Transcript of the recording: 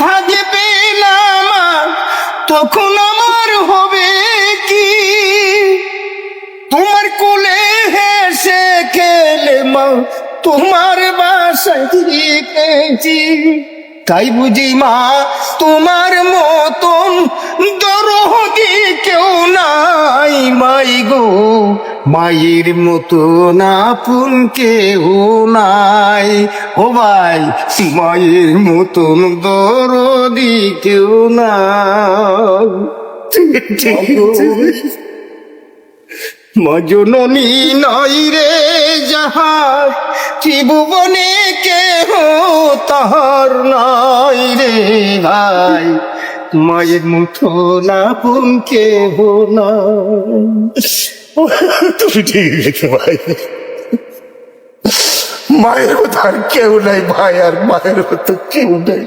থাকবে না মা তখন আমার হবে কি? তোমার কোলে হেসে খেলে মা তোমার বাসায় গেছি। তাই বুঝি মা তোমার মতন দরদি কেউ নাই মাই গো, মায়ের মতন আপন কেউ নাই। ও ভাই, মায়ের মতন দরদি কেউ নাই। মা জননী নাই রে যাহার, ত্রিভুবনে কেহ তাহার নাই রে ভাই, মায়ের মতন আপন কেহ নাই। তুমি ঠিক গেছো ভাই, মায়ের মতো আর কেউ নাই ভাই, আর মায়ের মতো কেউ নেই।